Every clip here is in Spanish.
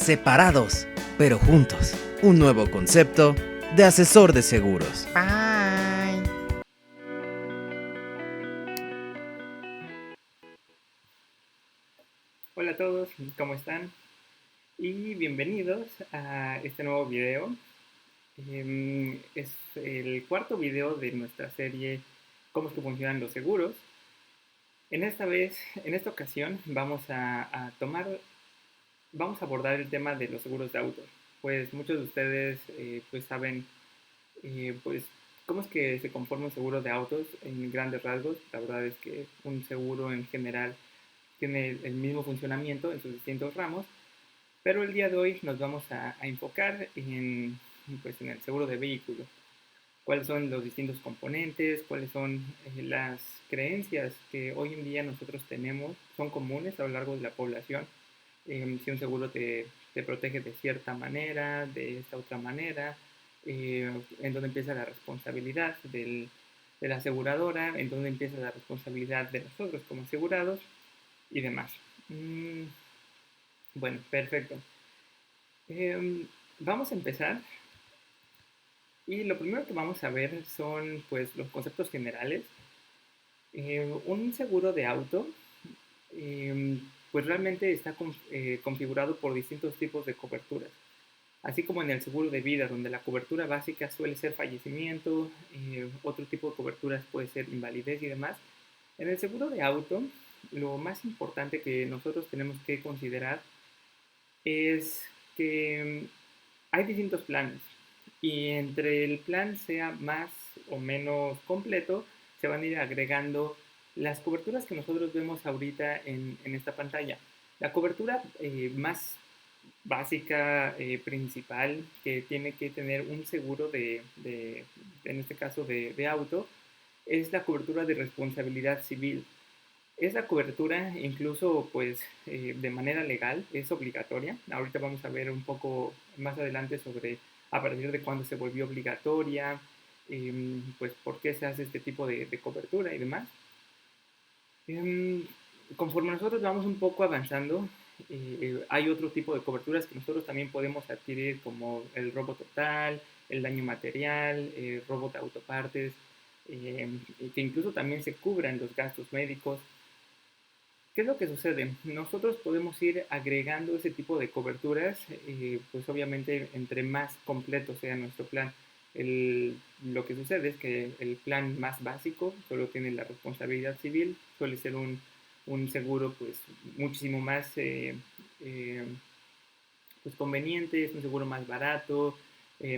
separados, pero juntos. Un nuevo concepto de asesor de seguros. Bye. Hola a todos, ¿cómo están? Y bienvenidos a este nuevo video. Es el cuarto video de nuestra serie ¿Cómo es que funcionan los seguros? En esta ocasión vamos a abordar el tema de los seguros de auto. Pues muchos de ustedes pues saben pues cómo es que se conforma un seguro de autos en grandes rasgos. La verdad es que un seguro en general tiene el mismo funcionamiento en sus distintos ramos, pero el día de hoy nos vamos a enfocar pues, en el seguro de vehículo. Cuáles son los distintos componentes, cuáles son las creencias que hoy en día nosotros tenemos, son comunes a lo largo de la población. Si un seguro te protege de cierta manera, de esta otra manera, en donde empieza la responsabilidad de la aseguradora, en donde empieza la responsabilidad de nosotros como asegurados y demás. Bueno, perfecto. Vamos a empezar. Y lo primero que vamos a ver son pues los conceptos generales. Un seguro de auto pues realmente está configurado por distintos tipos de coberturas. Así como en el seguro de vida, donde la cobertura básica suele ser fallecimiento, otro tipo de coberturas puede ser invalidez y demás. En el seguro de auto, lo más importante que nosotros tenemos que considerar es que hay distintos planes y entre el plan sea más o menos completo, se van a ir agregando las coberturas que nosotros vemos ahorita en esta pantalla. La cobertura más básica, principal, que tiene que tener un seguro en este caso de auto, es la cobertura de responsabilidad civil. Esa cobertura, incluso pues de manera legal, es obligatoria. Ahorita vamos a ver un poco más adelante sobre a partir de cuándo se volvió obligatoria, pues por qué se hace este tipo de cobertura y demás. Conforme nosotros vamos un poco avanzando, hay otro tipo de coberturas que nosotros también podemos adquirir, como el robo total, el daño material, robo de autopartes, y que incluso también se cubran los gastos médicos. ¿Qué es lo que sucede? Nosotros podemos ir agregando ese tipo de coberturas, pues obviamente entre más completo sea nuestro plan. Lo que sucede es que el plan más básico solo tiene la responsabilidad civil, suele ser un seguro pues muchísimo más pues, conveniente, es un seguro más barato,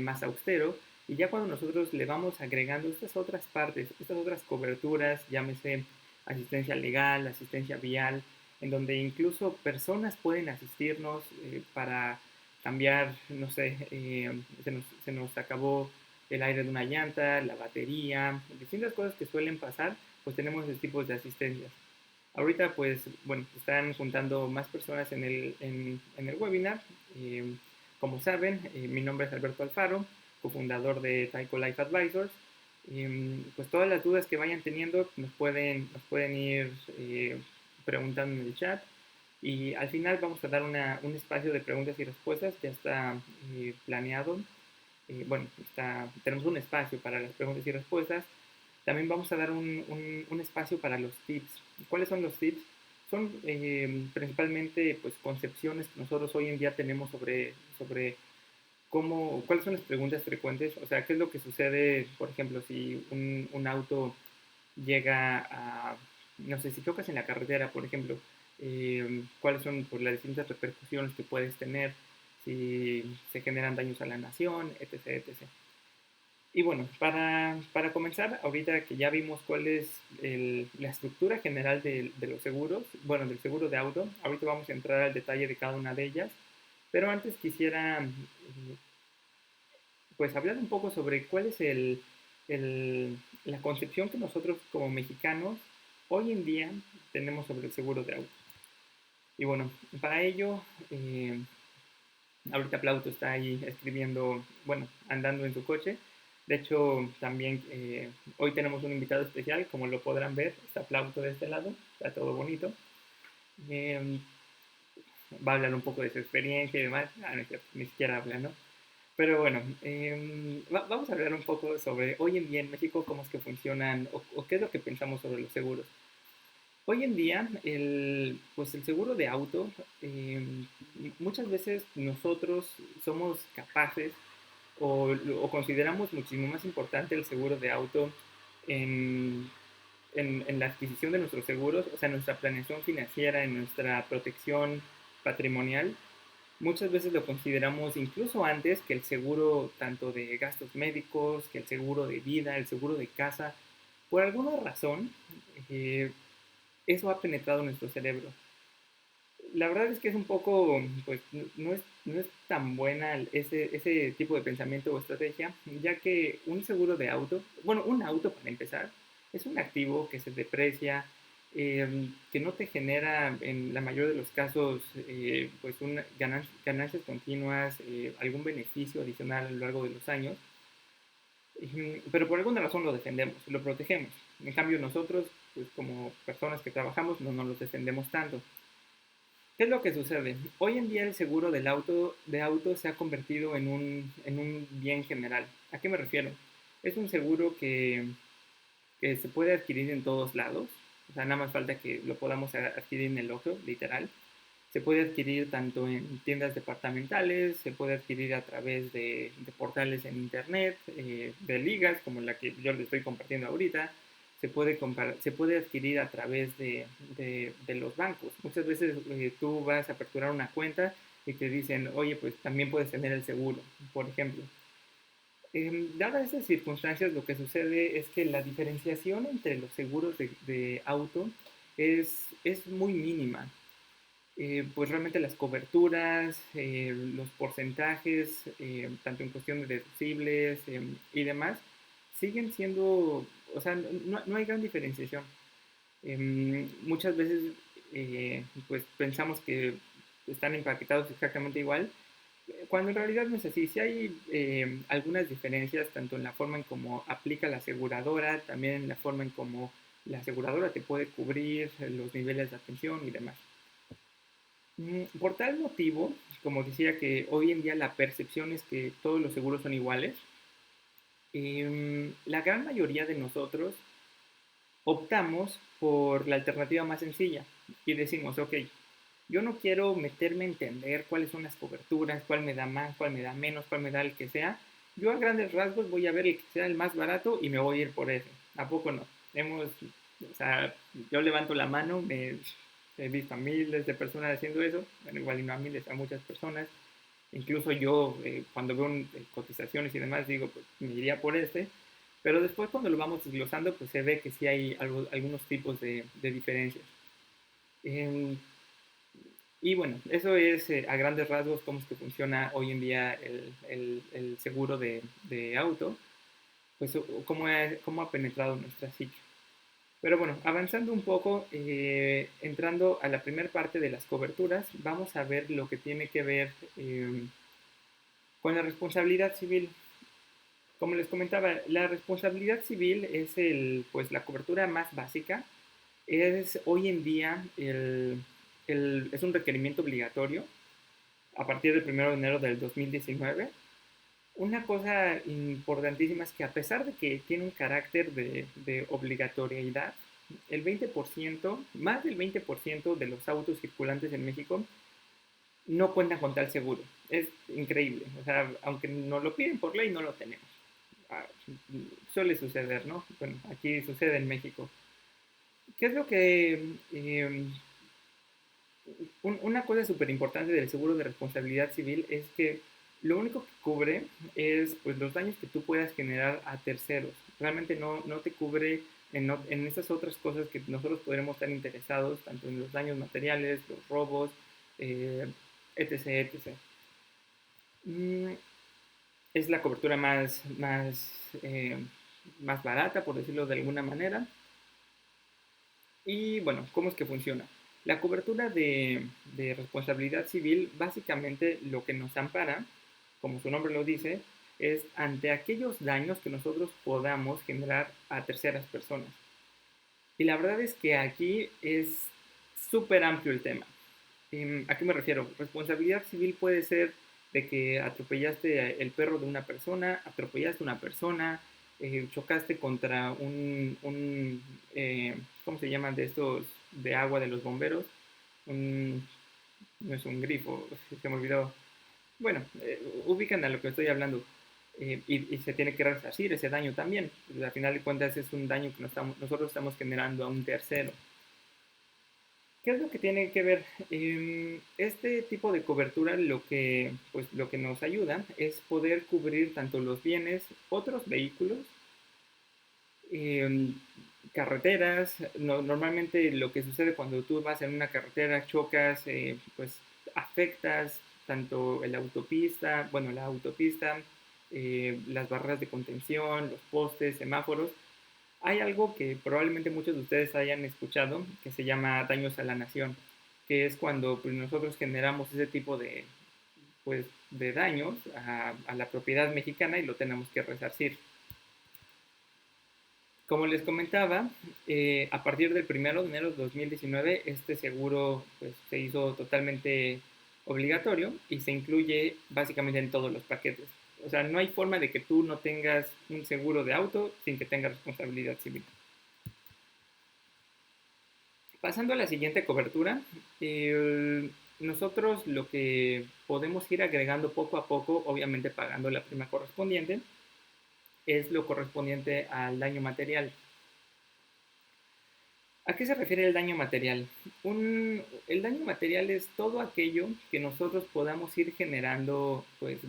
más austero. Y ya cuando nosotros le vamos agregando estas otras partes, estas otras coberturas, llámese asistencia legal, asistencia vial, en donde incluso personas pueden asistirnos para cambiar, no sé, se nos acabó el aire de una llanta, la batería, distintas cosas que suelen pasar, pues tenemos ese tipo de asistencias. Ahorita, pues, bueno, están juntando más personas en el webinar. Como saben, mi nombre es Alberto Alfaro, cofundador de Taiko Life Advisors. Pues todas las dudas que vayan teniendo nos pueden ir preguntando en el chat. Y al final vamos a dar un espacio de preguntas y respuestas. Ya está planeado. Bueno, tenemos un espacio para las preguntas y respuestas. También vamos a dar un espacio para los tips. ¿Cuáles son los tips? Son principalmente pues, concepciones que nosotros hoy en día tenemos sobre cuáles son las preguntas frecuentes. O sea, qué es lo que sucede, por ejemplo, si un auto llega a, no sé, si chocas en la carretera, por ejemplo, cuáles son pues, las distintas repercusiones que puedes tener, si se generan daños a la nación, etc. etc. Y bueno, para comenzar, ahorita que ya vimos cuál es la estructura general de los seguros, bueno, del seguro de auto, ahorita vamos a entrar al detalle de cada una de ellas, pero antes quisiera pues hablar un poco sobre cuál es la concepción que nosotros como mexicanos hoy en día tenemos sobre el seguro de auto. Y bueno, para ello, ahorita Plauto está ahí escribiendo, bueno, andando en su coche. De hecho, también hoy tenemos un invitado especial, como lo podrán ver, está Plauto de este lado, está todo bonito. Eh, va a hablar un poco de su experiencia y demás. No es cierto, ni siquiera habla, ¿no? Pero bueno, vamos a hablar un poco sobre hoy en día en México cómo es que funcionan o qué es lo que pensamos sobre los seguros. Hoy en día, pues el seguro de auto, muchas veces nosotros somos capaces o consideramos muchísimo más importante el seguro de auto en, en la adquisición de nuestros seguros, o sea, en nuestra planeación financiera, en nuestra protección patrimonial. Muchas veces lo consideramos incluso antes que el seguro tanto de gastos médicos, que el seguro de vida, el seguro de casa. Por alguna razón, eh, eso ha penetrado en nuestro cerebro. La verdad es que es un poco, pues no es tan buena ese tipo de pensamiento o estrategia, ya que un seguro de auto, bueno, un auto para empezar, es un activo que se deprecia, que no te genera en la mayoría de los casos pues ganancias continuas, algún beneficio adicional a lo largo de los años, pero por alguna razón lo defendemos, lo protegemos. En cambio nosotros, pues como personas que trabajamos, no nos los defendemos tanto. ¿Qué es lo que sucede? Hoy en día el seguro de auto se ha convertido en un bien general. ¿A qué me refiero? Es un seguro que se puede adquirir en todos lados. O sea, nada más falta que lo podamos adquirir en el ojo, literal. Se puede adquirir tanto en tiendas departamentales, se puede adquirir a través de portales en internet, de ligas como la que yo les estoy compartiendo ahorita. Se puede adquirir a través de los bancos. Muchas veces tú vas a aperturar una cuenta y te dicen, oye, pues también puedes tener el seguro, por ejemplo. Dadas esas circunstancias, lo que sucede es que la diferenciación entre los seguros de auto es muy mínima. Pues realmente las coberturas, los porcentajes, tanto en cuestión de deducibles y demás, siguen siendo, o sea, no hay gran diferenciación. Muchas veces pues pensamos que están empaquetados exactamente igual, cuando en realidad no es así. Sí hay algunas diferencias, tanto en la forma en cómo aplica la aseguradora, también en la forma en cómo la aseguradora te puede cubrir, los niveles de atención y demás. Por tal motivo, como decía que hoy en día la percepción es que todos los seguros son iguales, la gran mayoría de nosotros optamos por la alternativa más sencilla y decimos, ok, yo no quiero meterme a entender cuáles son las coberturas, cuál me da más, cuál me da menos, cuál me da el que sea. Yo a grandes rasgos voy a ver el que sea el más barato y me voy a ir por ese. ¿A poco no? O sea, yo levanto la mano, he visto a miles de personas haciendo eso, bueno, igual y no a miles, a muchas personas. Incluso yo, cuando veo cotizaciones y demás, digo, pues me iría por este. Pero después cuando lo vamos desglosando, pues se ve que sí hay algunos tipos de diferencias. Eh, y bueno, eso es a grandes rasgos cómo es que funciona hoy en día el seguro de auto, pues cómo ha penetrado nuestra psique. Pero bueno, avanzando un poco, entrando a la primera parte de las coberturas, vamos a ver lo que tiene que ver con la responsabilidad civil. Como les comentaba, la responsabilidad civil es pues, la cobertura más básica. Es hoy en día es un requerimiento obligatorio a partir del 1 de enero del 2019. Una cosa importantísima es que a pesar de que tiene un carácter de obligatoriedad, el 20%, más del 20% de los autos circulantes en México no cuentan con tal seguro. Es increíble. O sea, aunque nos lo piden por ley, no lo tenemos. Ah, suele suceder, ¿no? Bueno, aquí sucede en México. ¿Qué es lo que... una cosa súper importante del seguro de responsabilidad civil es que lo único que cubre es pues, los daños que tú puedas generar a terceros. Realmente no te cubre en esas otras cosas que nosotros podremos estar interesados, tanto en los daños materiales, los robos, etc, etc. Es la cobertura más barata, por decirlo de alguna manera. Y bueno, ¿cómo es que funciona? La cobertura de responsabilidad civil, básicamente lo que nos ampara, como su nombre lo dice, es ante aquellos daños que nosotros podamos generar a terceras personas. Y la verdad es que aquí es súper amplio el tema. ¿A qué me refiero? Responsabilidad civil puede ser de que atropellaste el perro de una persona, atropellaste a una persona, chocaste contra ¿cómo se llaman de estos de agua de los bomberos? Un, no es un grifo, se me olvidó. Bueno, ubican a lo que estoy hablando. Y se tiene que resarcir ese daño también. Pues, al final de cuentas es un daño que nosotros estamos generando a un tercero. ¿Qué es lo que tiene que ver? Este tipo de cobertura lo que nos ayuda es poder cubrir tanto los bienes, otros vehículos, eh, carreteras. Normalmente lo que sucede cuando tú vas en una carretera, chocas, pues afectas tanto la autopista, las barreras de contención, los postes, semáforos. Hay algo que probablemente muchos de ustedes hayan escuchado que se llama daños a la nación, que es cuando pues, nosotros generamos ese tipo pues, de daños a la propiedad mexicana y lo tenemos que resarcir. Como les comentaba, a partir del 1 de enero de 2019 este seguro pues, se hizo totalmente obligatorio y se incluye básicamente en todos los paquetes. O sea, no hay forma de que tú no tengas un seguro de auto sin que tengas responsabilidad civil. Pasando a la siguiente cobertura, nosotros lo que podemos ir agregando poco a poco, obviamente pagando la prima correspondiente, es lo correspondiente al daño material. ¿A qué se refiere el daño material? El daño material es todo aquello que nosotros podamos ir generando pues,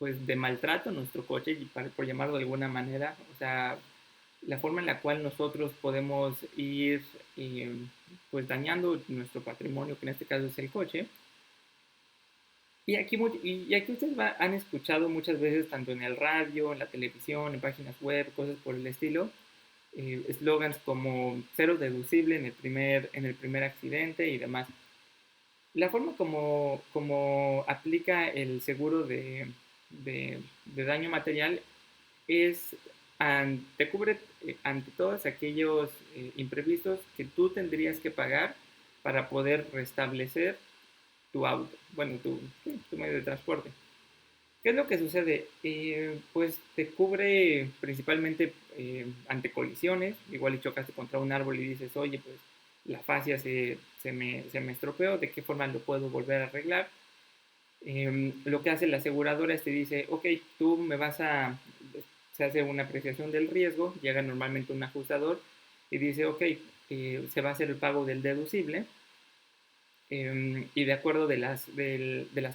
pues, de maltrato en nuestro coche, por llamarlo de alguna manera. O sea, la forma en la cual nosotros podemos ir pues dañando nuestro patrimonio, que en este caso es el coche. Y aquí ustedes han escuchado muchas veces, tanto en el radio, en la televisión, en páginas web, cosas por el estilo, eslogans como cero deducible en el primer accidente y demás. La forma como aplica el seguro de daño material es, te cubre ante todos aquellos imprevistos que tú tendrías que pagar para poder restablecer tu auto, bueno, tu medio de transporte. ¿Qué es lo que sucede? Pues te cubre principalmente ante colisiones, igual y chocaste contra un árbol y dices, oye, pues la fascia se me estropeó, ¿de qué forma lo puedo volver a arreglar? Lo que hace la aseguradora es te dice, ok, tú me vas a, se hace una apreciación del riesgo, llega normalmente un ajustador y dice, ok, se va a hacer el pago del deducible y de acuerdo de las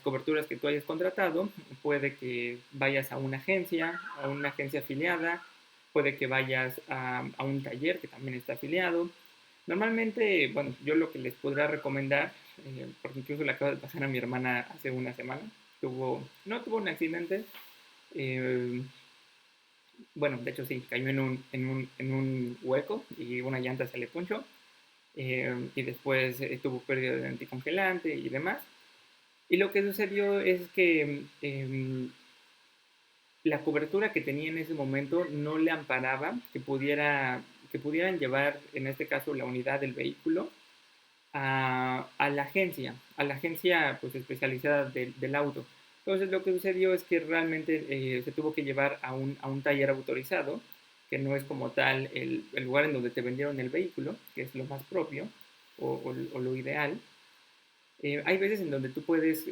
coberturas que tú hayas contratado, puede que vayas a una agencia afiliada, puede que vayas a un taller que también está afiliado. Normalmente, bueno, yo lo que les podría recomendar, porque incluso le acaba de pasar a mi hermana hace una semana, no tuvo un accidente, eh, bueno, de hecho sí, cayó en un hueco y una llanta se le ponchó, y después tuvo pérdida de anticongelante y demás. Y lo que sucedió es que la cobertura que tenía en ese momento no le amparaba que pudieran llevar, en este caso, la unidad del vehículo a la agencia pues, especializada del auto. Entonces lo que sucedió es que realmente se tuvo que llevar a un taller autorizado, que no es como tal el lugar en donde te vendieron el vehículo, que es lo más propio o lo ideal. Hay veces en donde tú puedes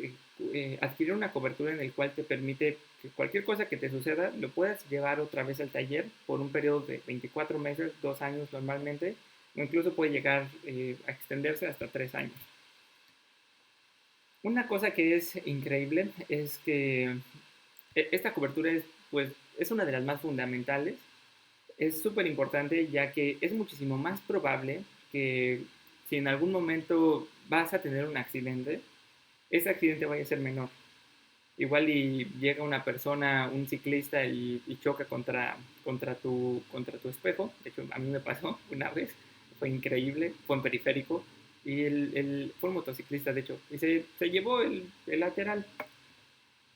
adquirir una cobertura en el cual te permite que cualquier cosa que te suceda lo puedas llevar otra vez al taller por un periodo de 24 meses, 2 años normalmente, o incluso puede llegar a extenderse hasta 3 años. Una cosa que es increíble es que esta cobertura pues, es una de las más fundamentales. Es súper importante ya que es muchísimo más probable que si en algún momento vas a tener un accidente, ese accidente vaya a ser menor. Igual y llega una persona, un ciclista y choca contra tu espejo. De hecho, a mí me pasó una vez, fue increíble, fue en periférico y fue un motociclista, de hecho, y se llevó el lateral.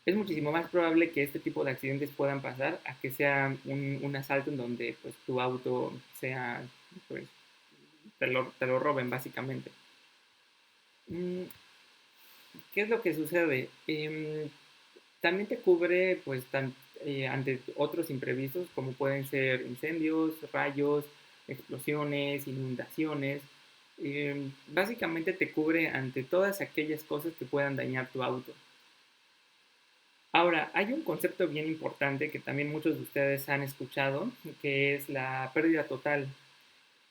Es muchísimo más probable que este tipo de accidentes puedan pasar a que sea un asalto en donde pues, tu auto sea pues, te lo roben básicamente. Mm, ¿Qué es lo que sucede? También te cubre pues ante otros imprevistos como pueden ser incendios, rayos, explosiones, inundaciones. Básicamente te cubre ante todas aquellas cosas que puedan dañar tu auto. Ahora, hay un concepto bien importante que también muchos de ustedes han escuchado, que es la pérdida total.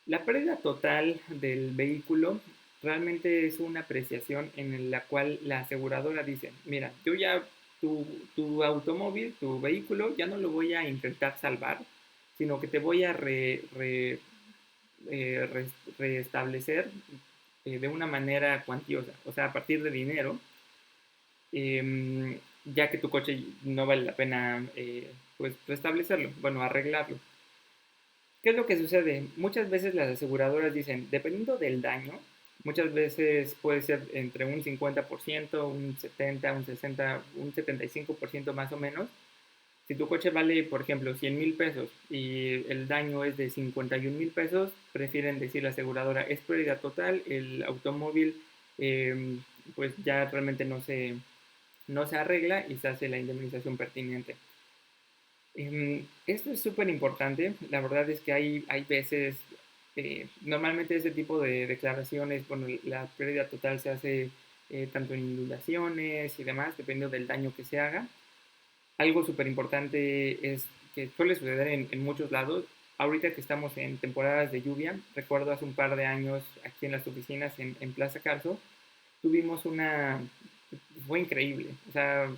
La pérdida total del vehículo realmente es una apreciación en la cual la aseguradora dice, mira, yo ya tu automóvil, tu vehículo, ya no lo voy a intentar salvar, sino que te voy a restablecer de una manera cuantiosa, o sea, a partir de dinero, ya que tu coche no vale la pena pues restablecerlo, bueno, arreglarlo. ¿Qué es lo que sucede? Muchas veces las aseguradoras dicen, dependiendo del daño, muchas veces puede ser entre un 50%, un 70%, un 60%, un 75% más o menos. Si tu coche vale, por ejemplo, 100,000 pesos y el daño es de 51,000 pesos, prefieren decir la aseguradora es pérdida total, el automóvil pues ya realmente no se arregla y se hace la indemnización pertinente. Esto es súper importante. La verdad es que hay veces, normalmente este tipo de declaraciones, bueno, la pérdida total se hace tanto en inundaciones y demás, dependiendo del daño que se haga. Algo súper importante es que suele suceder en muchos lados. Ahorita que estamos en temporadas de lluvia, recuerdo hace un par de años aquí en las oficinas en Plaza Carso, tuvimos fue increíble, o sea,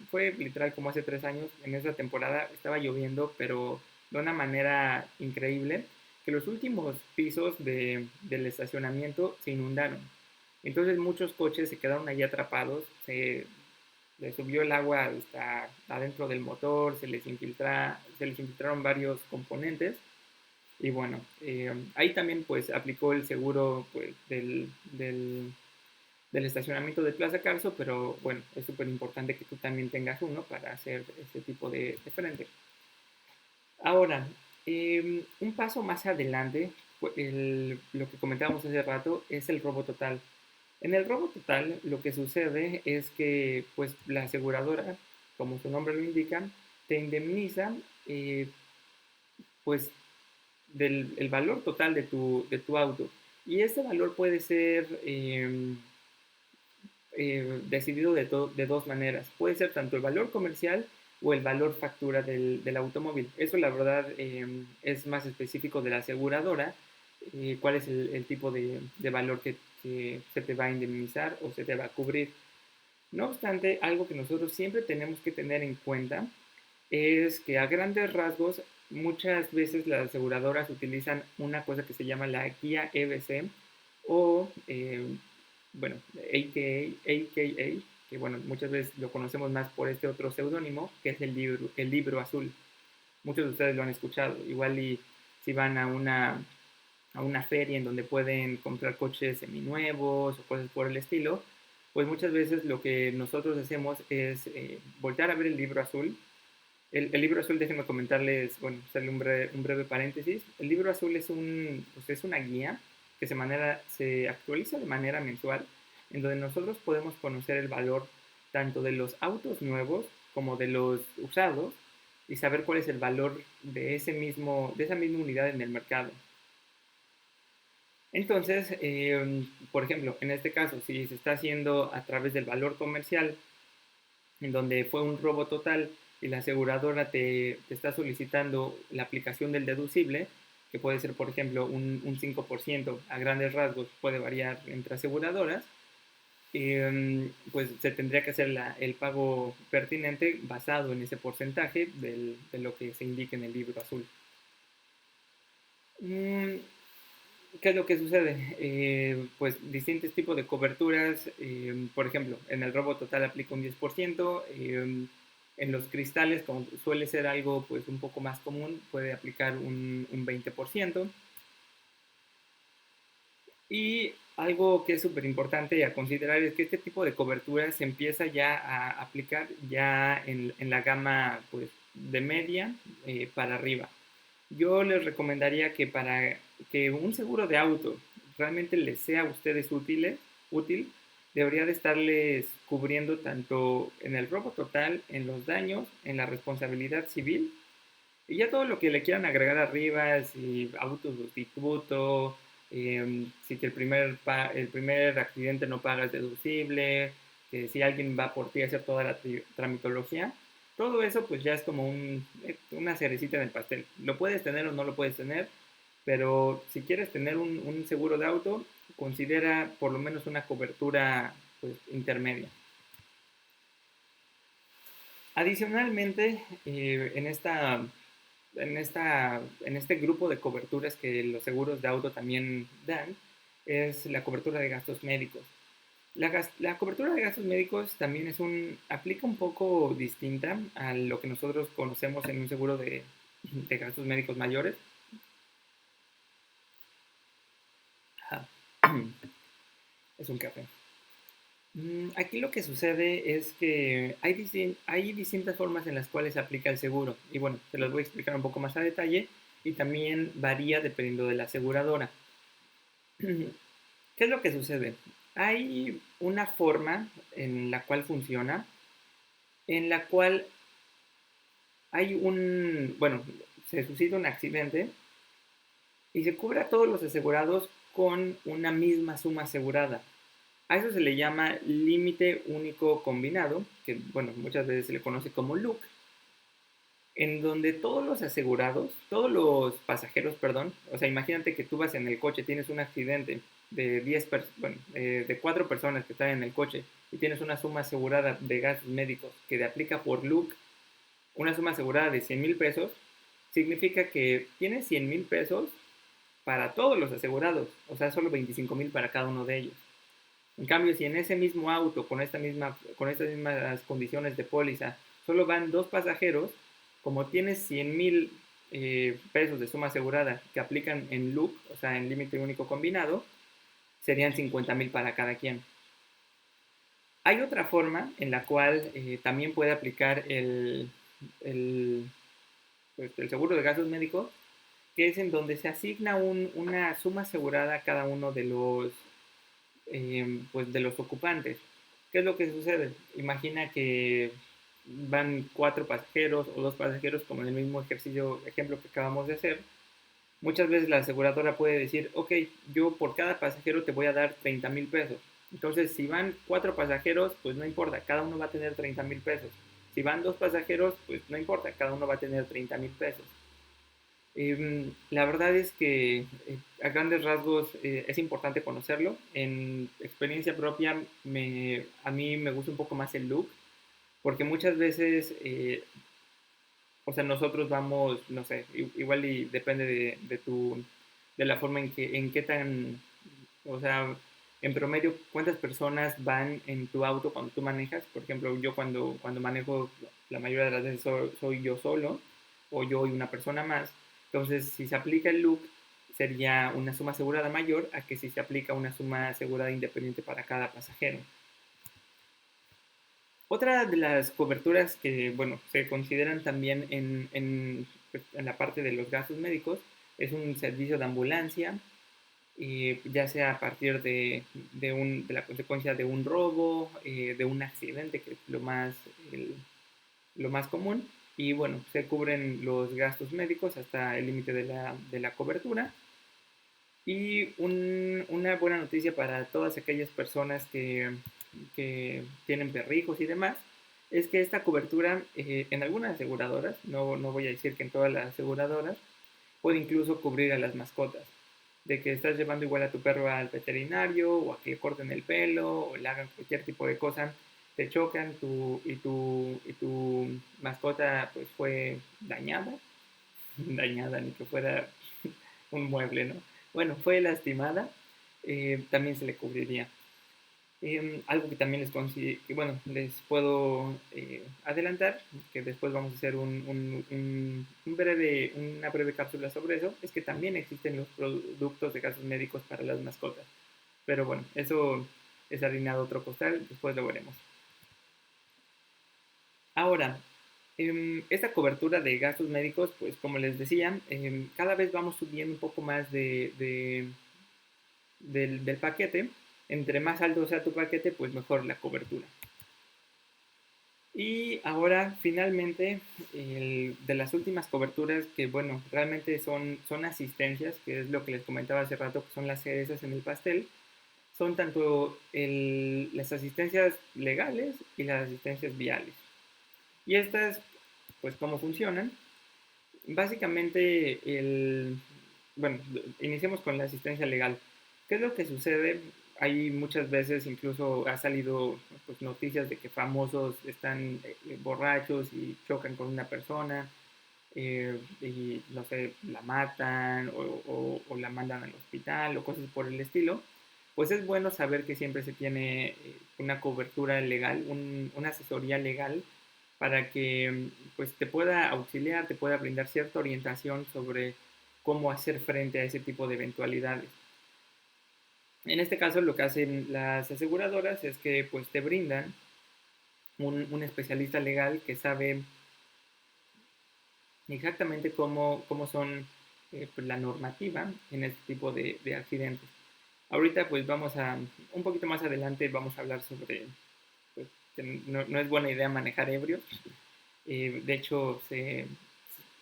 fue literal como hace 3 años, en esa temporada estaba lloviendo, pero de una manera increíble, que los últimos pisos del estacionamiento se inundaron. Entonces muchos coches se quedaron ahí atrapados, les subió el agua hasta adentro del motor, se les infiltraron varios componentes y bueno, ahí también pues aplicó el seguro pues, del estacionamiento de Plaza Carso, pero bueno, es súper importante que tú también tengas uno para hacer ese tipo de frente. Ahora, un paso más adelante, lo que comentábamos hace rato, es el robo total. En el robo total, lo que sucede es que pues, la aseguradora, como su nombre lo indica, te indemniza pues, del el valor total de tu auto. Y ese valor puede ser decidido de dos maneras. Puede ser tanto el valor comercial o el valor factura del automóvil. Eso la verdad es más específico de la aseguradora, cuál es el tipo de valor que se te va a indemnizar o se te va a cubrir. No obstante, algo que nosotros siempre tenemos que tener en cuenta es que a grandes rasgos muchas veces las aseguradoras utilizan una cosa que se llama la guía EBC o, bueno, AKA, que bueno, muchas veces lo conocemos más por este otro seudónimo, que es el libro azul. Muchos de ustedes lo han escuchado. Igual y si van a una feria en donde pueden comprar coches seminuevos o cosas por el estilo, pues muchas veces lo que nosotros hacemos es voltear a ver el libro azul. El libro azul, déjenme comentarles, bueno, hacerle un breve paréntesis. El libro azul pues es una guía que se actualiza de manera mensual, en donde nosotros podemos conocer el valor tanto de los autos nuevos como de los usados y saber cuál es el valor de esa misma unidad en el mercado. Entonces, por ejemplo, en este caso, si se está haciendo a través del valor comercial, en donde fue un robo total y la aseguradora te está solicitando la aplicación del deducible, que puede ser, por ejemplo, un 5% a grandes rasgos, puede variar entre aseguradoras, pues se tendría que hacer el pago pertinente basado en ese porcentaje de lo que se indica en el libro azul. Mm, ¿Qué es lo que sucede? Pues distintos tipos de coberturas, por ejemplo, en el robo total aplica un 10%, en los cristales, como suele ser algo pues un poco más común, puede aplicar un 20%. Y algo que es súper importante a considerar es que este tipo de cobertura se empieza ya a aplicar ya en la gama pues, de media para arriba. Yo les recomendaría que para que un seguro de auto realmente les sea a ustedes útil, debería de estarles cubriendo tanto en el robo total, en los daños, en la responsabilidad civil y ya todo lo que le quieran agregar arriba, si auto sustituto, si que el primer accidente no paga es deducible, que si alguien va por ti a hacer toda la tramitología, todo eso pues ya es como una cerecita en el pastel. Lo puedes tener o no lo puedes tener, pero si quieres tener un seguro de auto, considera por lo menos una cobertura pues, intermedia. Adicionalmente, en este grupo de coberturas que los seguros de auto también dan, es la cobertura de gastos médicos. La cobertura de gastos médicos también aplica un poco distinta a lo que nosotros conocemos en un seguro de gastos médicos mayores. Es un café. Aquí lo que sucede es que hay distintas formas en las cuales se aplica el seguro. Y bueno, se los voy a explicar un poco más a detalle y también varía dependiendo de la aseguradora. ¿Qué es lo que sucede? Hay una forma en la cual funciona, en la cual se suscita un accidente y se cubre a todos los asegurados con una misma suma asegurada. A eso se le llama límite único combinado, que bueno, muchas veces se le conoce como LUC, en donde todos los pasajeros, perdón, o sea, imagínate que tú vas en el coche, tienes un accidente de 4 personas que están en el coche y tienes una suma asegurada de gastos médicos que te aplica por LUC, una suma asegurada de 100,000 pesos, significa que tienes 100,000 pesos para todos los asegurados, o sea, solo 25,000 para cada uno de ellos. En cambio, si en ese mismo auto, con estas mismas condiciones de póliza, solo van 2 pasajeros, como tienes 100,000 pesos de suma asegurada que aplican en LUC, o sea, en límite único combinado, serían 50,000 para cada quien. Hay otra forma en la cual también puede aplicar pues, el seguro de gastos médicos, que es en donde se asigna una suma asegurada a cada uno pues de los ocupantes. ¿Qué es lo que sucede? Imagina que van 4 pasajeros o 2 pasajeros, como en el mismo ejemplo que acabamos de hacer. Muchas veces la aseguradora puede decir, ok, yo por cada pasajero te voy a dar 30,000 pesos. Entonces, si van 4 pasajeros, pues no importa, cada uno va a tener 30,000 pesos. Si van 2 pasajeros, pues no importa, cada uno va a tener 30,000 pesos. La verdad es que a grandes rasgos es importante conocerlo. En experiencia propia, a mí me gusta un poco más el look, porque muchas veces, o sea, nosotros vamos, no sé, igual y depende de la forma en qué tan, o sea, en promedio, cuántas personas van en tu auto cuando tú manejas. Por ejemplo, yo cuando manejo, la mayoría de las veces soy yo solo, o yo y una persona más. Entonces, si se aplica el look, sería una suma asegurada mayor a que si se aplica una suma asegurada independiente para cada pasajero. Otra de las coberturas que, bueno, se consideran también en la parte de los gastos médicos es un servicio de ambulancia, ya sea a partir de la consecuencia de un robo, de un accidente, que es lo más común. Y bueno, se cubren los gastos médicos hasta el límite de la cobertura. Y una buena noticia para todas aquellas personas que tienen perrijos y demás, es que esta cobertura en algunas aseguradoras, no voy a decir que en todas las aseguradoras, puede incluso cubrir a las mascotas. De que estás llevando igual a tu perro al veterinario o a que le corten el pelo o le hagan cualquier tipo de cosa, te chocan y tu mascota pues fue dañada, dañada ni que fuera un mueble, ¿no? Bueno, fue lastimada, también se le cubriría. Algo que también les puedo adelantar, que después vamos a hacer una breve cápsula sobre eso, es que también existen los productos de gastos médicos para las mascotas. Pero bueno, eso es harina de otro costal, después lo veremos. Ahora, Esta cobertura de gastos médicos, pues como les decía, cada vez vamos subiendo un poco más del paquete. Entre más alto sea tu paquete, pues mejor la cobertura. Y ahora, finalmente, de las últimas coberturas que, bueno, realmente son asistencias, que es lo que les comentaba hace rato, que son las cerezas en el pastel, son tanto las asistencias legales y las asistencias viales. Y estas, pues, ¿cómo funcionan? Básicamente, bueno, iniciemos con la asistencia legal. ¿Qué es lo que sucede? Hay muchas veces, incluso ha salido pues, noticias de que famosos están borrachos y chocan con una persona y, no sé, la matan o la mandan al hospital o cosas por el estilo. Pues es bueno saber que siempre se tiene una cobertura legal, una asesoría legal para que pues te pueda auxiliar, te pueda brindar cierta orientación sobre cómo hacer frente a ese tipo de eventualidades. En este caso lo que hacen las aseguradoras es que pues te brindan un especialista legal que sabe exactamente cómo son pues, la normativa en este tipo de accidentes. Ahorita pues vamos a, un poquito más adelante vamos a hablar sobre pues, que no es buena idea manejar ebrios. De hecho,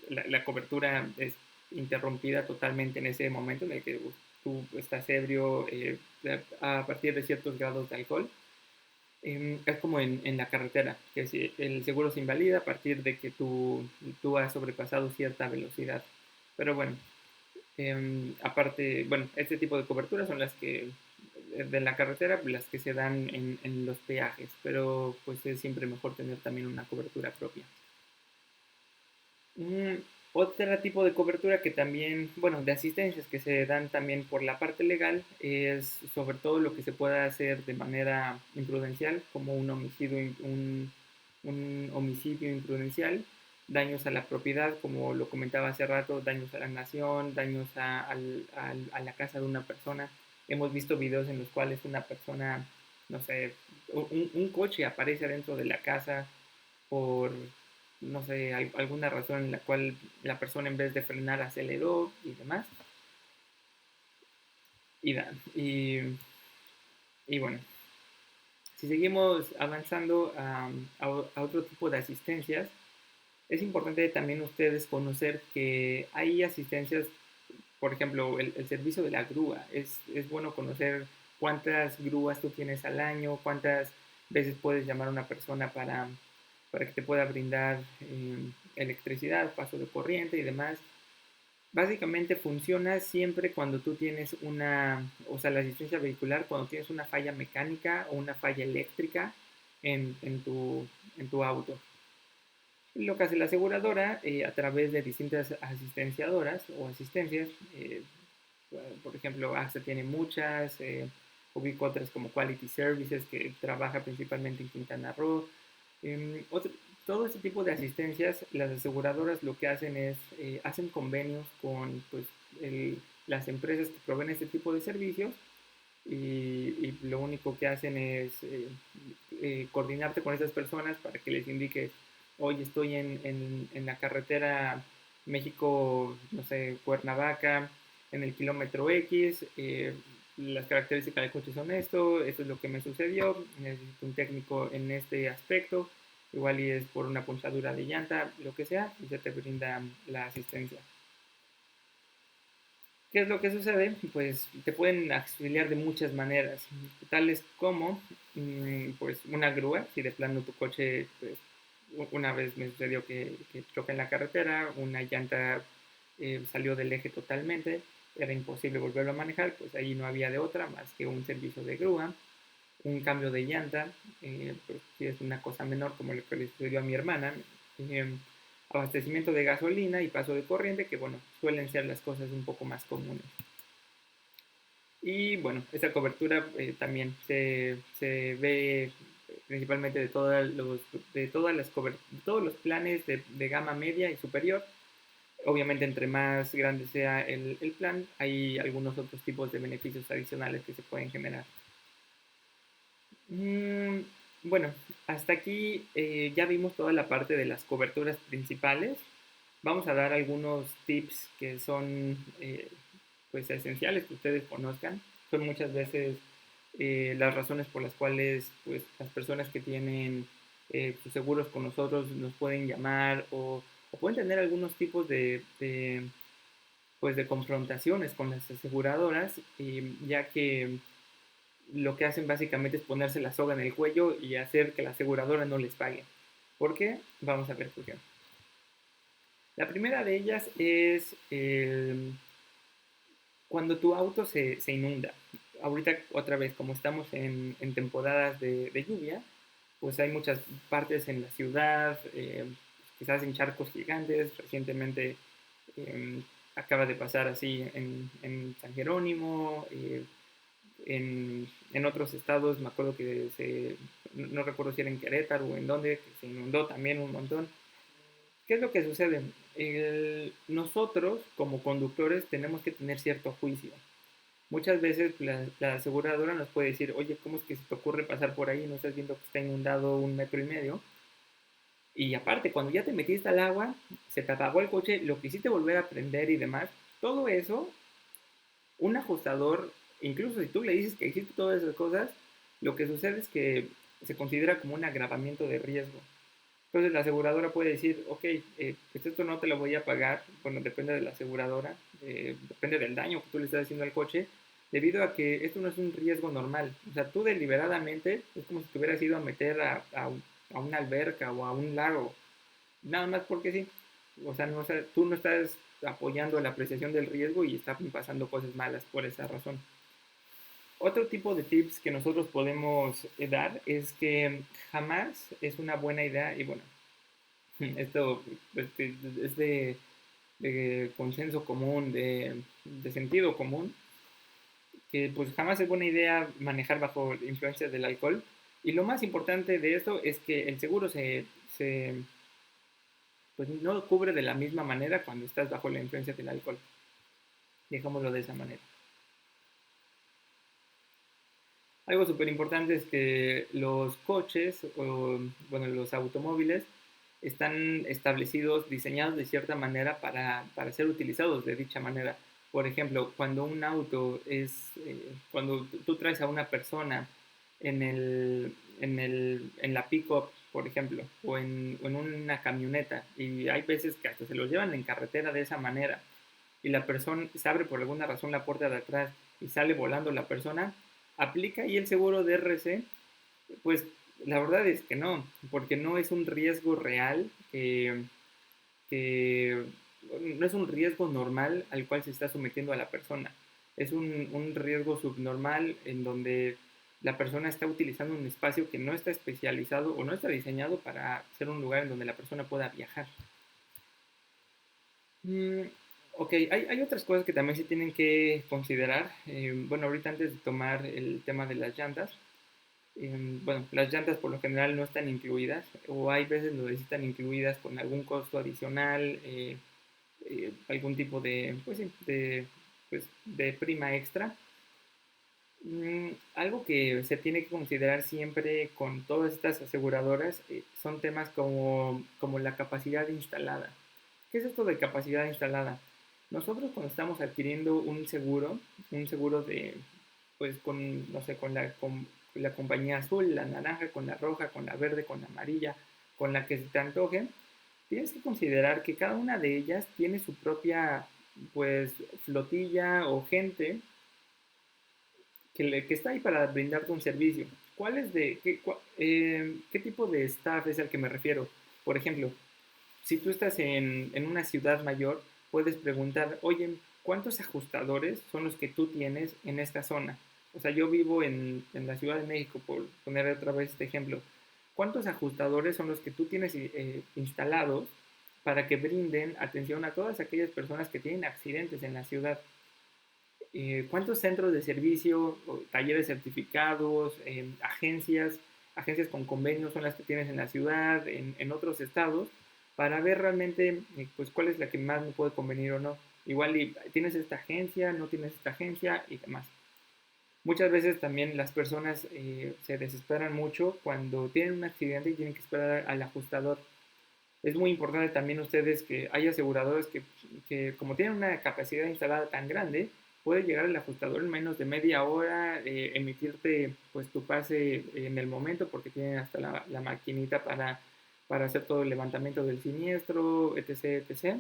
la cobertura es interrumpida totalmente en ese momento en el que tú estás ebrio a partir de ciertos grados de alcohol. Es como en la carretera, que si el seguro se invalida a partir de que tú has sobrepasado cierta velocidad. Pero bueno, aparte, bueno, este tipo de coberturas son las que de la carretera, las que se dan en los peajes, pero pues es siempre mejor tener también una cobertura propia. Mm, Otro tipo de cobertura que también, bueno, de asistencias que se dan también por la parte legal es sobre todo lo que se pueda hacer de manera imprudencial, como un homicidio imprudencial, daños a la propiedad, como lo comentaba hace rato, daños a la nación, daños a la casa de una persona. Hemos visto videos en los cuales una persona, no sé, un coche aparece dentro de la casa por, no sé, alguna razón en la cual la persona en vez de frenar aceleró y demás. Y, y bueno, si seguimos avanzando a otro tipo de asistencias, es importante también ustedes conocer que hay asistencias, por ejemplo, el servicio de la grúa. Es bueno conocer cuántas grúas tú tienes al año, cuántas veces puedes llamar a una persona para que te pueda brindar electricidad, paso de corriente y demás. Básicamente funciona siempre cuando tú tienes o sea, la asistencia vehicular, cuando tienes una falla mecánica o una falla eléctrica en tu auto. Lo que hace la aseguradora a través de distintas asistenciadoras o asistencias, por ejemplo, AXA tiene muchas, ubico otras como Quality Services que trabaja principalmente en Quintana Roo. Otro, todo este tipo de asistencias, las aseguradoras lo que hacen es, hacen convenios con pues, las empresas que proveen este tipo de servicios y lo único que hacen es coordinarte con esas personas para que les indiques, hoy estoy en la carretera México, no sé, Cuernavaca, en el kilómetro X, las características del coche son esto es lo que me sucedió, necesito un técnico en este aspecto, igual y es por una punchadura de llanta, lo que sea, y se te brinda la asistencia. ¿Qué es lo que sucede? Pues te pueden auxiliar de muchas maneras, tales como pues una grúa, si de plano tu coche, pues, una vez me sucedió que choqué en la carretera, una llanta salió del eje totalmente, era imposible volverlo a manejar, pues ahí no había de otra más que un servicio de grúa, un cambio de llanta, pues si es una cosa menor como lo que le sucedió a mi hermana, eh, abastecimiento de gasolina y paso de corriente, que bueno, suelen ser las cosas un poco más comunes. Y bueno, esta cobertura también se ve principalmente de todos los planes de gama media y superior. Obviamente, entre más grande sea el plan, hay algunos otros tipos de beneficios adicionales que se pueden generar. Mm, bueno, hasta aquí ya vimos toda la parte de las coberturas principales. Vamos a dar algunos tips que son pues esenciales que ustedes conozcan. Son muchas veces las razones por las cuales pues las personas que tienen sus seguros con nosotros nos pueden llamar o pueden tener algunos tipos pues de confrontaciones con las aseguradoras, ya que lo que hacen básicamente es ponerse la soga en el cuello y hacer que la aseguradora no les pague. ¿Por qué? Vamos a ver por qué. La primera de ellas es cuando tu auto se inunda. Ahorita otra vez, como estamos en temporadas de lluvia, pues hay muchas partes en la ciudad, quizás en charcos gigantes. Recientemente eh, acaba de pasar así en San Jerónimo, en otros estados. Me acuerdo que no recuerdo si era en Querétaro o en donde, que se inundó también un montón. ¿Qué es lo que sucede? Nosotros como conductores tenemos que tener cierto juicio. Muchas veces la aseguradora nos puede decir, oye, ¿cómo es que se te ocurre pasar por ahí? ¿No estás viendo que está inundado 1,5 metros? Y aparte, cuando ya te metiste al agua, se te apagó el coche, lo quisiste volver a prender y demás, todo eso, un ajustador, incluso si tú le dices que hiciste todas esas cosas, lo que sucede es que se considera como un agravamiento de riesgo. Entonces la aseguradora puede decir, ok, pues esto no te lo voy a pagar. Bueno, depende de la aseguradora, depende del daño que tú le estás haciendo al coche, debido a que esto no es un riesgo normal. O sea, tú deliberadamente es como si te hubieras ido a meter a una alberca o a un lago, nada más porque sí. O sea, tú no estás apoyando la apreciación del riesgo y están pasando cosas malas por esa razón. Otro tipo de tips que nosotros podemos dar es que jamás es una buena idea, y bueno, esto es de consenso común, de sentido común, que pues jamás es buena idea manejar bajo influencia del alcohol. Y lo más importante de esto es que el seguro pues no cubre de la misma manera cuando estás bajo la influencia del alcohol. Dejámoslo de esa manera. Algo súper importante es que los coches, o bueno, los automóviles, están establecidos, diseñados de cierta manera para ser utilizados de dicha manera. Por ejemplo, cuando un auto cuando tú traes a una persona en la pick-up, por ejemplo, o en una camioneta, y hay veces que hasta se los llevan en carretera de esa manera, y la persona se abre por alguna razón la puerta de atrás y sale volando la persona, aplica ahí el seguro de RC. Pues la verdad es que no, porque no es un riesgo real, que no es un riesgo normal al cual se está sometiendo a la persona. Es un riesgo subnormal en donde la persona está utilizando un espacio que no está especializado o no está diseñado para ser un lugar en donde la persona pueda viajar. Mm, ok, hay otras cosas que también se tienen que considerar. Bueno, ahorita antes de tomar el tema de las llantas, bueno, las llantas por lo general no están incluidas, o hay veces lo están incluidas con algún costo adicional, algún tipo pues, sí, de prima extra. Algo que se tiene que considerar siempre con todas estas aseguradoras son temas como la capacidad instalada. ¿Qué es esto de capacidad instalada? Nosotros cuando estamos adquiriendo un seguro pues con, no sé, con la compañía azul, la naranja, con la roja, con la verde, con la amarilla, con la que se te antoje, tienes que considerar que cada una de ellas tiene su propia, pues, flotilla o gente que está ahí para brindarte un servicio. ¿Qué tipo de staff es al que me refiero? Por ejemplo, si tú estás en una ciudad mayor, puedes preguntar, oye, ¿cuántos ajustadores son los que tú tienes en esta zona? O sea, yo vivo en la Ciudad de México, por poner otra vez este ejemplo. ¿Cuántos ajustadores son los que tú tienes instalados para que brinden atención a todas aquellas personas que tienen accidentes en la ciudad? ¿Cuántos centros de servicio, talleres certificados, agencias con convenios son las que tienes en la ciudad, en otros estados, para ver realmente pues cuál es la que más me puede convenir o no? Igual tienes esta agencia, no tienes esta agencia y demás. Muchas veces también las personas se desesperan mucho cuando tienen un accidente y tienen que esperar al ajustador. Es muy importante también ustedes que hay aseguradores que como tienen una capacidad instalada tan grande, puede llegar el ajustador en menos de media hora, emitirte pues tu pase en el momento porque tienen hasta la maquinita para hacer todo el levantamiento del siniestro, etc. etc.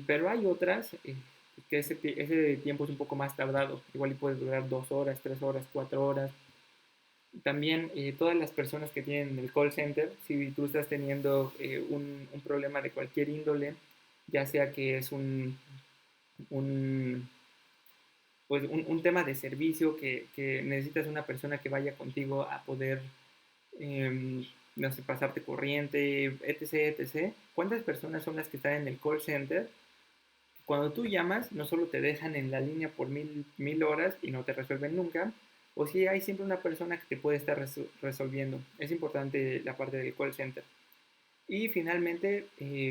Pero hay otras que ese tiempo es un poco más tardado, igual y puede durar 2 horas, 3 horas, 4 horas. También todas las personas que tienen el call center, si tú estás teniendo un problema de cualquier índole, ya sea que es un, pues un tema de servicio que necesitas una persona que vaya contigo a poder, no sé, pasarte corriente, etc., etc. ¿Cuántas personas son las que están en el call center? Cuando tú llamas, no solo te dejan en la línea por mil horas y no te resuelven nunca, o si hay siempre una persona que te puede estar resolviendo. Es importante la parte del call center. Y finalmente,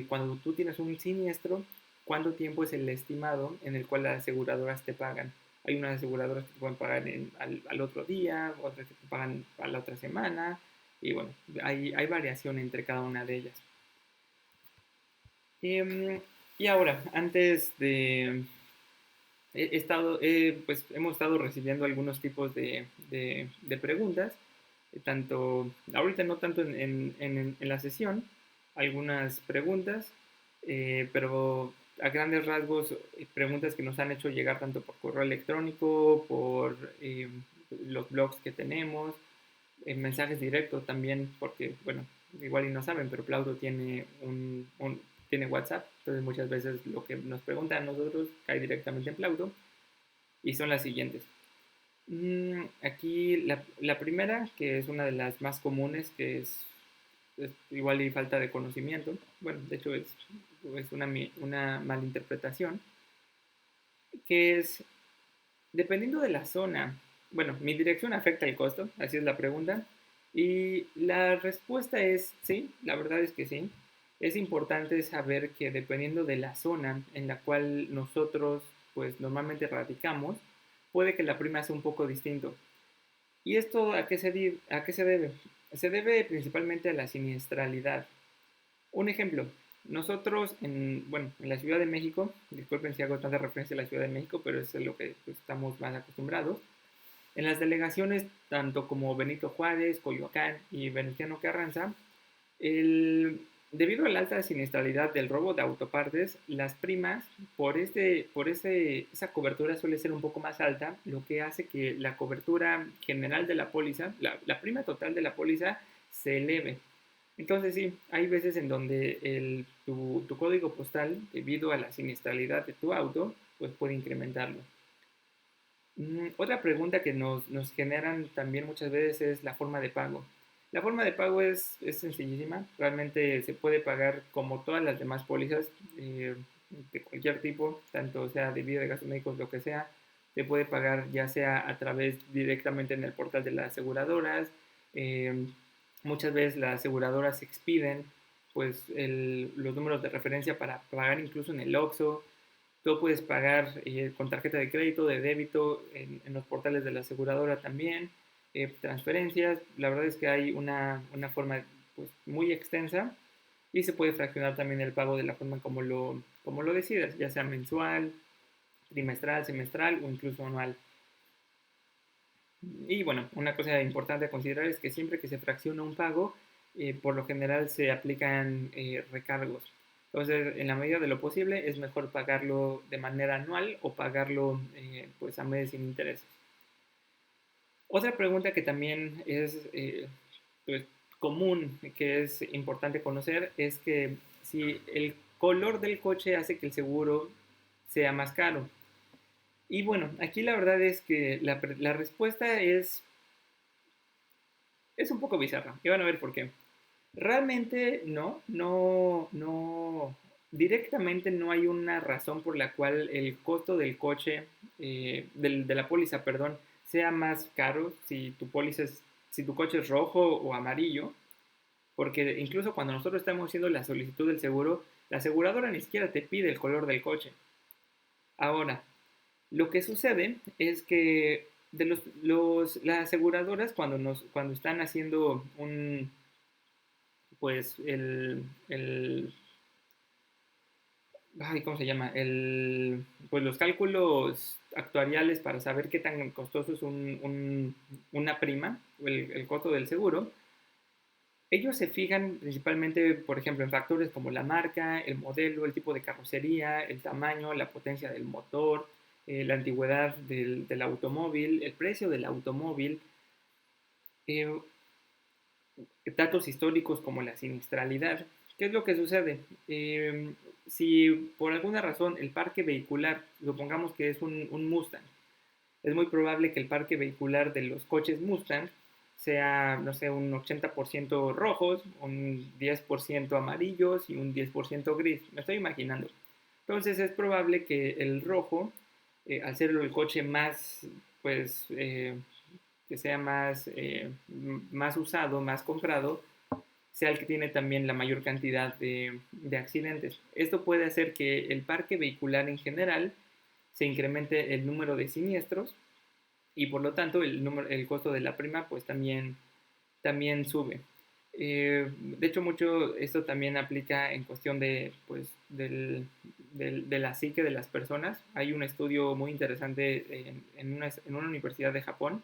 cuando tú tienes un siniestro, ¿cuánto tiempo es el estimado en el cual las aseguradoras te pagan? Hay unas aseguradoras que te pueden pagar al otro día, otras que te pagan a la otra semana, y bueno, hay variación entre cada una de ellas. Em, y ahora, antes de, pues hemos estado recibiendo algunos tipos de preguntas, tanto, ahorita no tanto en la sesión, algunas preguntas, pero a grandes rasgos, preguntas que nos han hecho llegar tanto por correo electrónico, por los blogs que tenemos, en mensajes directos también, porque, bueno, igual y no saben, pero Plauto tiene tiene WhatsApp, entonces muchas veces lo que nos preguntan a nosotros cae directamente en Plauto, y son las siguientes. Aquí la primera, que es una de las más comunes, que es igual y falta de conocimiento, bueno, de hecho es una malinterpretación, que es, dependiendo de la zona, bueno, mi dirección afecta el costo, así es la pregunta, y la respuesta es sí, la verdad es que sí. Es importante saber que dependiendo de la zona en la cual nosotros pues normalmente radicamos, puede que la prima sea un poco distinto. ¿Y esto a qué se debe? Se debe principalmente a la siniestralidad. Un ejemplo, nosotros bueno, en la Ciudad de México, disculpen si hago tanta referencia a la Ciudad de México, pero eso es lo que pues, estamos más acostumbrados. En las delegaciones, tanto como Benito Juárez, Coyoacán y Venustiano Carranza, debido a la alta siniestralidad del robo de autopartes, las primas esa cobertura suele ser un poco más alta, lo que hace que la cobertura general de la póliza, la prima total de la póliza, se eleve. Entonces sí, hay veces en donde tu código postal, debido a la siniestralidad de tu auto, pues puede incrementarlo. Otra pregunta que nos generan también muchas veces es la forma de pago. La forma de pago es sencillísima, realmente se puede pagar como todas las demás pólizas de cualquier tipo, tanto sea de vida, de gastos médicos, lo que sea, se puede pagar ya sea a través directamente en el portal de las aseguradoras. eh, Muchas veces las aseguradoras expiden pues los números de referencia para pagar incluso en el OXXO. Tú puedes pagar con tarjeta de crédito, de débito, en los portales de la aseguradora también, transferencias. La verdad es que hay una forma pues, muy extensa y se puede fraccionar también el pago de la forma como lo decidas, ya sea mensual, trimestral, semestral o incluso anual. Y bueno, una cosa importante a considerar es que siempre que se fracciona un pago, por lo general se aplican recargos. Entonces, en la medida de lo posible, es mejor pagarlo de manera anual o pagarlo pues a meses sin intereses. Otra pregunta que también es pues, común, que es importante conocer, es que si el color del coche hace que el seguro sea más caro. Y bueno, aquí la verdad es que la respuesta es un poco bizarra. Y van a ver por qué. Realmente no, directamente no hay una razón por la cual el costo del coche, de la póliza, perdón, sea más caro si tu coche es rojo o amarillo, porque incluso cuando nosotros estamos haciendo la solicitud del seguro, la aseguradora ni siquiera te pide el color del coche. Ahora, lo que sucede es que las aseguradoras cuando están haciendo pues ¿cómo se llama? Pues los cálculos actuariales para saber qué tan costoso es una prima, o el costo del seguro. Ellos se fijan principalmente, por ejemplo, en factores como la marca, el modelo, el tipo de carrocería, el tamaño, la potencia del motor, la antigüedad del automóvil, el precio del automóvil, eh, datos históricos como la siniestralidad. ¿Qué es lo que sucede? Si por alguna razón el parque vehicular, supongamos que es un Mustang, es muy probable que el parque vehicular de los coches Mustang sea, no sé, un 80% rojos, un 10% amarillos y un 10% gris. Me estoy imaginando. Entonces es probable que el rojo, al ser el coche más, pues, que sea más usado, más comprado, sea el que tiene también la mayor cantidad de accidentes. Esto puede hacer que el parque vehicular en general se incremente el número de siniestros y por lo tanto el costo de la prima pues también sube. De hecho, mucho esto también aplica en cuestión pues, de la psique de las personas. Hay un estudio muy interesante en una universidad de Japón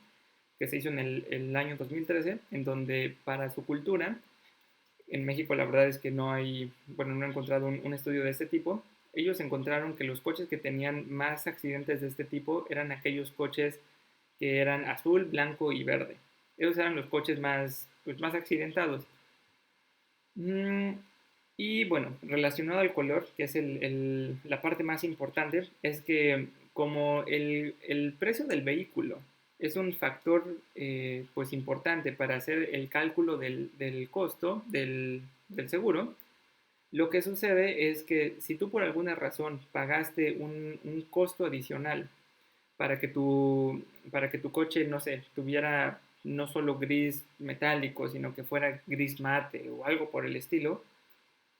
que se hizo en el año 2013, en donde para su cultura, en México la verdad es que no he encontrado un estudio de este tipo. Ellos encontraron que los coches que tenían más accidentes de este tipo eran aquellos coches que eran azul, blanco y verde. Esos eran los coches más accidentados. Y bueno, relacionado al color, que es la parte más importante, es que como el precio del vehículo es un factor pues importante para hacer el cálculo del costo del seguro, lo que sucede es que si tú por alguna razón pagaste un costo adicional para que tu coche, no sé, tuviera no solo gris metálico, sino que fuera gris mate o algo por el estilo,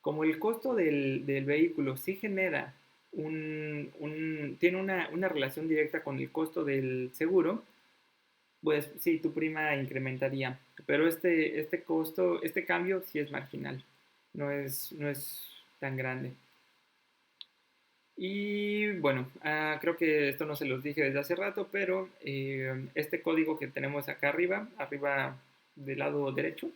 como el costo del vehículo sí genera tiene una relación directa con el costo del seguro, pues sí, tu prima incrementaría. Pero este costo, este cambio sí es marginal, no es tan grande. Y bueno, creo que esto no se los dije desde hace rato, pero este código que tenemos acá arriba del lado derecho,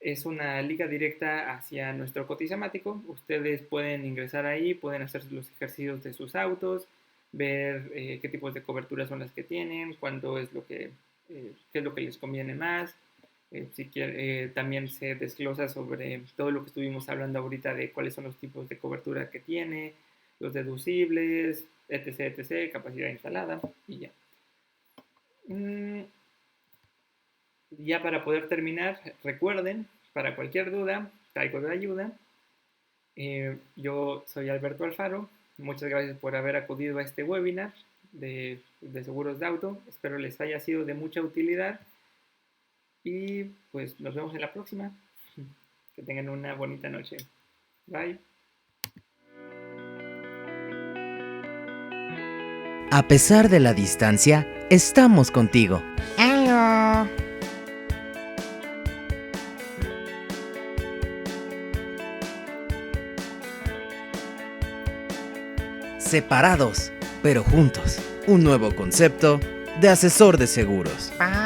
es una liga directa hacia nuestro Cotizamático. Ustedes pueden ingresar ahí, pueden hacer los ejercicios de sus autos, ver qué tipos de coberturas son las que tienen, cuánto es qué es lo que les conviene más. Si también se desglosa sobre todo lo que estuvimos hablando ahorita de cuáles son los tipos de cobertura que tiene, los deducibles, etc., capacidad instalada y ya. Ya para poder terminar, recuerden, para cualquier duda, traigo de ayuda. Yo soy Alberto Alfaro. Muchas gracias por haber acudido a este webinar de seguros de auto. Espero les haya sido de mucha utilidad. Y pues nos vemos en la próxima. Que tengan una bonita noche. Bye. A pesar de la distancia, estamos contigo. ¡Aló! Separados, pero juntos. Un nuevo concepto de asesor de seguros. ¡Bye!